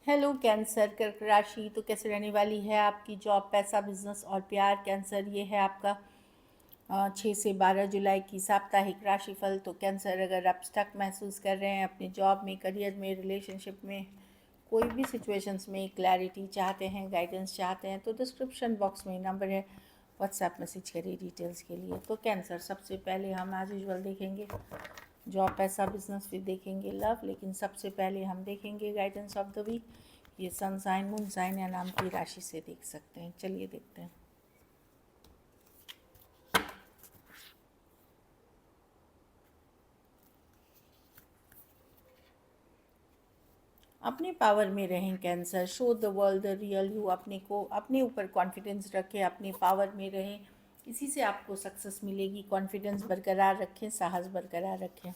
Hello cancer, कर्क राशि तो कैसे रहने वाली है आपकी जॉब, पैसा, बिजनेस और प्यार। कैंसर, ये है आपका 6 से 12 जुलाई की साप्ताहिक राशिफल। तो कैंसर, अगर आप स्टक महसूस कर रहे हैं अपने जॉब में, करियर में, रिलेशनशिप में, कोई भी सिचुएशंस में क्लैरिटी चाहते हैं, गाइडेंस चाहते हैं, तो डिस्क्रिप्शन बॉक्स में नंबर है, व्हाट्सएप मैसेज करिए डिटेल्स के लिए। तो कैंसर, सबसे पहले हम एज यूजुअल देखेंगे जॉब, पैसा, बिजनेस, फिर देखेंगे लव, लेकिन सबसे पहले हम देखेंगे गाइडेंस ऑफ द वीक। ये सन साइन, मून साइन या नाम की राशि से देख सकते हैं। चलिए देखते हैं। अपने पावर में रहें cancer, show the world the real you. अपने को, अपने ऊपर कॉन्फिडेंस रखें, अपने पावर में रहें, इसी से आपको सक्सेस मिलेगी। कॉन्फिडेंस बरकरार रखें, साहस बरकरार रखें।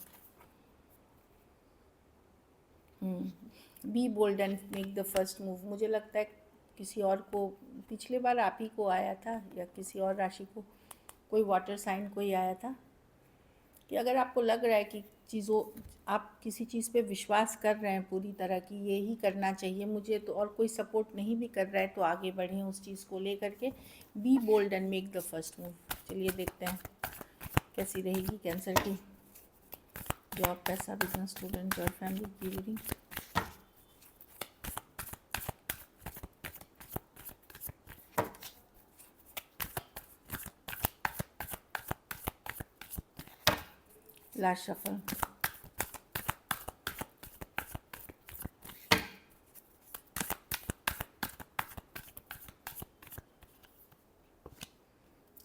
Be bold and make the first move. मुझे लगता है किसी और को, पिछले बार आप ही को आया था या किसी और राशि को, कोई वाटर साइन को ही आया था कि अगर आपको लग रहा है कि चीज़ों, आप किसी चीज़ पे विश्वास कर रहे हैं पूरी तरह की, ये ही करना चाहिए मुझे, तो और कोई सपोर्ट नहीं भी कर रहा है, तो आगे बढ़ें उस चीज़ को लेकर के। Be bold and make the first move. चलिए देखते हैं कैसी रहेगी कैंसर की जॉब, पैसा, बिजनेस, स्टूडेंट और फैमिली की रीडिंग। Last shuffle.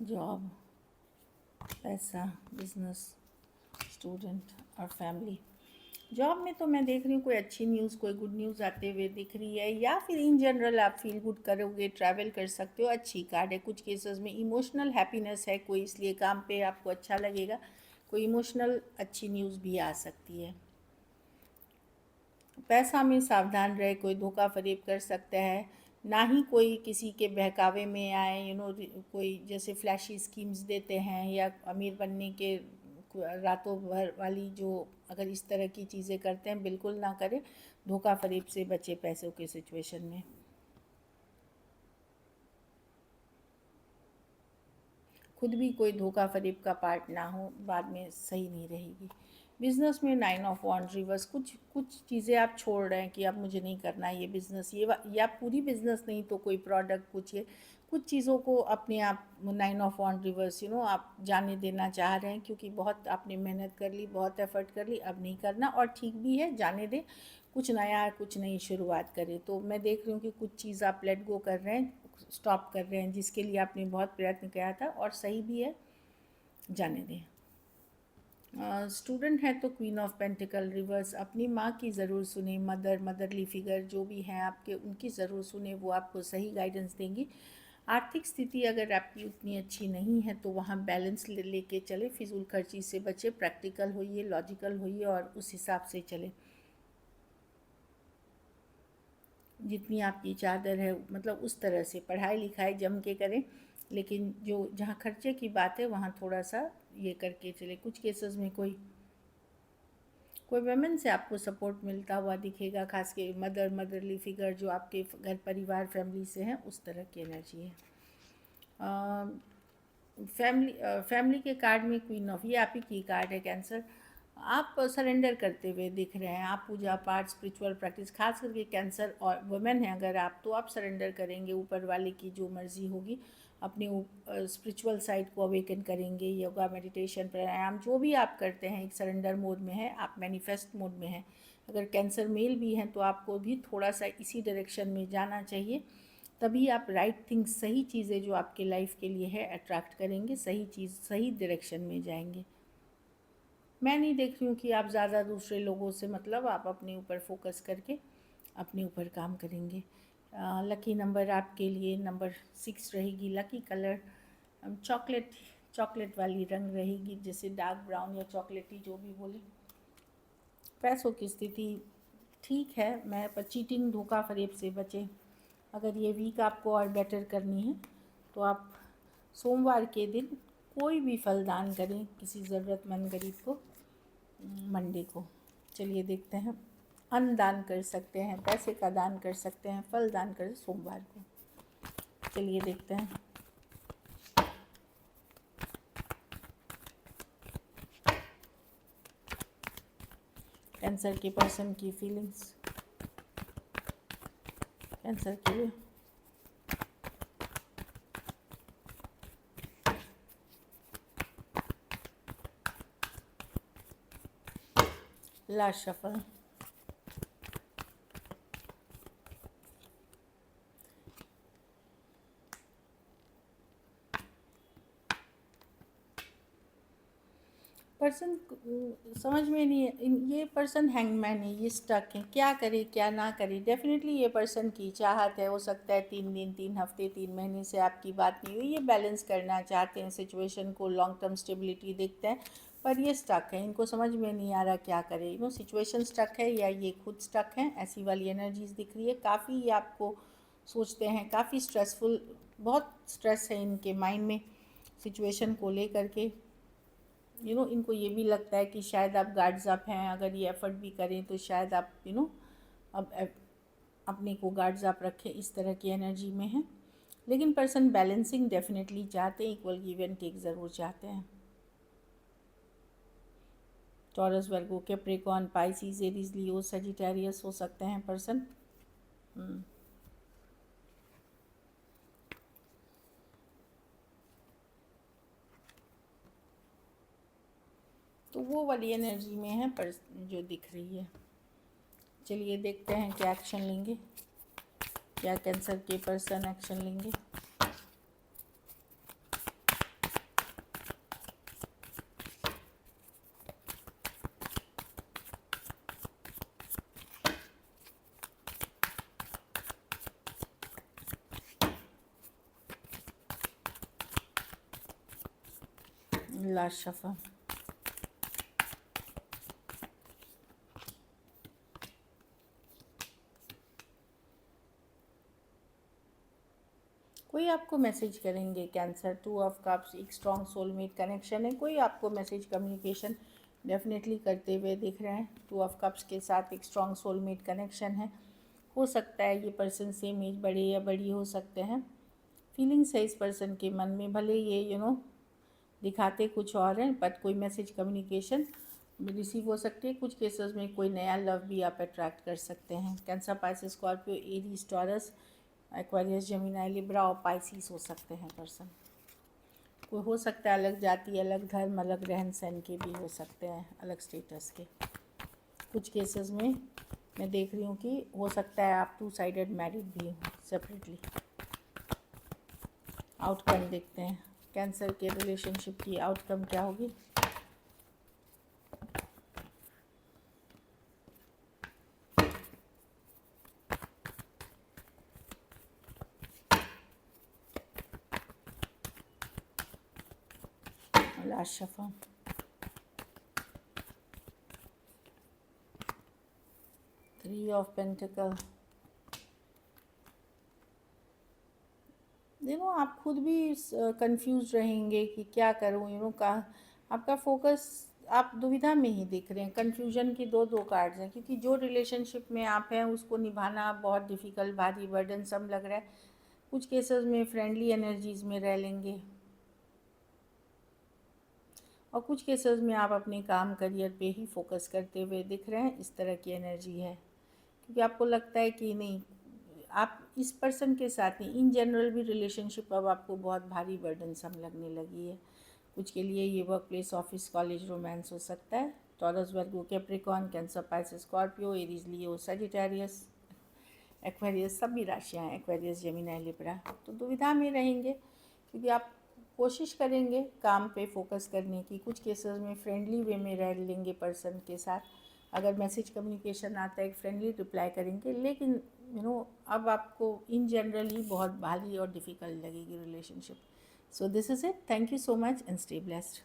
जॉब, पैसा, बिजनेस, स्टूडेंट और फैमिली। जॉब में तो मैं देख रही हूँ कोई अच्छी न्यूज़, कोई गुड न्यूज़ आते हुए दिख रही है, या फिर इन जनरल आप फील गुड करोगे, ट्रैवल कर सकते हो, अच्छी कार्ड है। कुछ केसेस में इमोशनल हैप्पीनेस है कोई, इसलिए काम पे आपको अच्छा लगेगा। कोई इमोशनल अच्छी न्यूज़ भी आ सकती है। पैसा में सावधान रहे, कोई धोखा फरेब कर सकता है, ना ही कोई किसी के बहकावे में आए। कोई जैसे फ्लैशी स्कीम्स देते हैं या अमीर बनने के रातों भर वाली, जो अगर इस तरह की चीज़ें करते हैं, बिल्कुल ना करें। धोखा फरेब से बचे पैसों के सिचुएशन में। खुद भी कोई धोखा फरेब का पार्ट ना हो, बाद में सही नहीं रहेगी। बिज़नेस में 9 ऑफ वॉन्ड रिवर्स, कुछ कुछ चीज़ें आप छोड़ रहे हैं कि अब मुझे नहीं करना ये बिज़नेस, या पूरी बिज़नेस नहीं तो कोई प्रोडक्ट, कुछ चीज़ों को अपने आप 9 ऑफ वॉन्ड रिवर्स आप जाने देना चाह रहे हैं, क्योंकि बहुत आपने मेहनत कर ली, बहुत एफर्ट कर ली, अब नहीं करना। और ठीक भी है, जाने दें, कुछ नया, कुछ नई शुरुआत करें। तो मैं देख रही हूँ कि कुछ चीज़ आप लेट गो कर रहे हैं, स्टॉप कर रहे हैं, जिसके लिए आपने बहुत प्रयत्न किया था, और सही भी है, जाने दें। स्टूडेंट है तो क्वीन ऑफ पेंटिकल रिवर्स। अपनी माँ की ज़रूर सुने, मदरली फिगर जो भी हैं आपके, उनकी ज़रूर सुने, वो आपको सही गाइडेंस देंगी। आर्थिक स्थिति अगर आपकी उतनी अच्छी नहीं है तो वहाँ बैलेंस लेके चले, फिजूल खर्ची से बचे, प्रैक्टिकल होइए, लॉजिकल होइए और उस हिसाब से चले। जितनी आपकी चादर है, मतलब उस तरह से पढ़ाई लिखाई जम के करें, लेकिन जो जहाँ खर्चे की बात है वहाँ थोड़ा सा ये करके चले। कुछ केसेस में कोई वुमेन से आपको सपोर्ट मिलता हुआ दिखेगा, खास के मदरली फिगर जो आपके घर परिवार फैमिली से हैं, उस तरह की एनर्जी है। फैमिली के कार्ड में क्वीन ऑफ, ये आप ही की कार्ड है कैंसर। आप सरेंडर करते हुए दिख रहे हैं, आप पूजा पाठ, स्पिरिचुअल प्रैक्टिस, खास करके कैंसर और वुमेन हैं अगर आप, तो आप सरेंडर करेंगे ऊपर वाले की जो मर्ज़ी होगी। अपने स्पिरिचुअल साइड को अवेकन करेंगे। योगा, मेडिटेशन, प्राणायाम जो भी आप करते हैं एक सरेंडर मोड में है, आप मैनिफेस्ट मोड में हैं। अगर कैंसर मेल भी हैं तो आपको भी थोड़ा सा इसी डायरेक्शन में जाना चाहिए, तभी आप राइट थिंग्स, सही चीज़ें जो आपके लाइफ के लिए है, अट्रैक्ट करेंगे, सही चीज़, सही डायरेक्शन में जाएंगे। मैं नहीं देख रही हूँ कि आप ज़्यादा दूसरे लोगों से, मतलब आप अपने ऊपर फोकस करके अपने ऊपर काम करेंगे। लकी नंबर आपके लिए नंबर 6 रहेगी। लकी कलर चॉकलेट, चॉकलेट वाली रंग रहेगी, जैसे डार्क ब्राउन या चॉकलेटी जो भी बोले। पैसों की स्थिति ठीक है, मैं पर चीटिंग, धोखा फरेब से बचें। अगर ये वीक आपको और बेटर करनी है तो आप सोमवार के दिन कोई भी फल दान करें किसी ज़रूरतमंद गरीब को, मंडे को। चलिए देखते हैं अन्न दान कर सकते हैं, पैसे का दान कर सकते हैं, फल दान कर सोमवार को। चलिए देखते हैं। कैंसर के पर्सन की फीलिंग्स कैंसर के लिए। Last shuffle. पर्सन समझ में नहीं है, ये पर्सन हैंगमैन है, ये स्टक है, क्या करे क्या ना करे। डेफिनेटली ये पर्सन की चाहत है, हो सकता है 3 दिन 3 हफ्ते 3 महीने से आपकी बात नहीं हुई, ये बैलेंस करना चाहते हैं सिचुएशन को, लॉन्ग टर्म स्टेबिलिटी देखते हैं, पर ये स्टक है, इनको समझ में नहीं आ रहा क्या करे। सिचुएशन स्टक है या ये खुद स्टक हैं, ऐसी वाली एनर्जीज दिख रही है। काफ़ी ये आपको सोचते हैं, काफ़ी स्ट्रेसफुल, बहुत स्ट्रेस है इनके माइंड में सिचुएशन को लेकर के। इनको ये भी लगता है कि शायद आप गार्ड्स अप हैं, अगर ये एफर्ट भी करें तो शायद आप अब अपने को गार्ड्स अप रखें, इस तरह की एनर्जी में है। लेकिन पर्सन बैलेंसिंग डेफिनेटली चाहते हैं, इक्वल गिव एंड टेक ज़रूर चाहते हैं। Taurus, Virgo, Capricorn, Pisces, Aries, Leo, Sagittarius हो सकते हैं पर्सन। तो वो वाली एनर्जी में है पर जो दिख रही है। चलिए देखते हैं क्या एक्शन लेंगे, क्या कैंसर के पर्सन एक्शन लेंगे। Last shuffle. कोई आपको मैसेज करेंगे कैंसर। 2 ऑफ कप्स, एक स्ट्रॉन्ग सोलमेट कनेक्शन है, कोई आपको मैसेज कम्युनिकेशन डेफिनेटली करते हुए दिख रहे हैं। 2 ऑफ कप्स के साथ एक स्ट्रॉन्ग सोलमेट कनेक्शन है। हो सकता है ये पर्सन सेम एज, बड़े या बड़ी हो सकते हैं। फीलिंग्स है इस पर्सन के मन में, भले ये दिखाते कुछ और हैं, बट कोई मैसेज कम्युनिकेशन रिसीव हो सकती है। कुछ केसेस में कोई नया लव भी आप अट्रैक्ट कर सकते हैं। Cancer, Pisces, Scorpio, Aries, taurus, Aquarius, Gemini, Libra और पाइसिस हो सकते हैं पर्सन। कोई हो सकता है अलग जाति, अलग धर्म, अलग रहन सहन के भी हो सकते हैं, अलग स्टेटस के। कुछ केसेस में मैं देख रही हूँ कि हो सकता है आप 2 साइडेड मैरिड भी हो सेपरेटली। आउटकम देखते हैं कैंसर के रिलेशनशिप की आउटकम क्या होगी। Last shuffle. Three of pentacle. आप खुद भी कंफ्यूज रहेंगे कि क्या करूँ। का आपका फोकस, आप दुविधा में ही दिख रहे हैं। कन्फ्यूजन की दो कार्ड्स हैं, क्योंकि जो रिलेशनशिप में आप हैं उसको निभाना बहुत डिफ़िकल्ट, भारी, बर्डनसम लग रहा है। कुछ केसेस में फ्रेंडली एनर्जीज़ में रह लेंगे और कुछ केसेस में आप अपने काम, करियर पे ही फोकस करते हुए दिख रहे हैं। इस तरह की एनर्जी है, क्योंकि आपको लगता है कि नहीं, आप इस पर्सन के साथ नहीं, इन जनरल भी रिलेशनशिप अब आपको बहुत भारी, बर्डनसम लगने लगी है। कुछ के लिए ये work place, office, college, romance हो सकता है। Taurus, Virgo, Capricorn, Cancer, Pisces, Scorpio, Aries, Leo, Sagittarius, Aquarius, सभी राशियाँ हैं, एक्वेरियस, जेमिनी, लिब्रा। तो दुविधा में रहेंगे, क्योंकि आप कोशिश करेंगे काम पे फोकस करने की। कुछ केसेस में फ्रेंडली वे में रह लेंगे पर्सन के साथ। अगर मैसेज कम्युनिकेशन आता है, एक फ्रेंडली रिप्लाई करेंगे। लेकिन अब आपको इन जनरल ही बहुत भारी और डिफ़िकल्ट लगेगी relationship. So this is it. Thank you so much and stay blessed.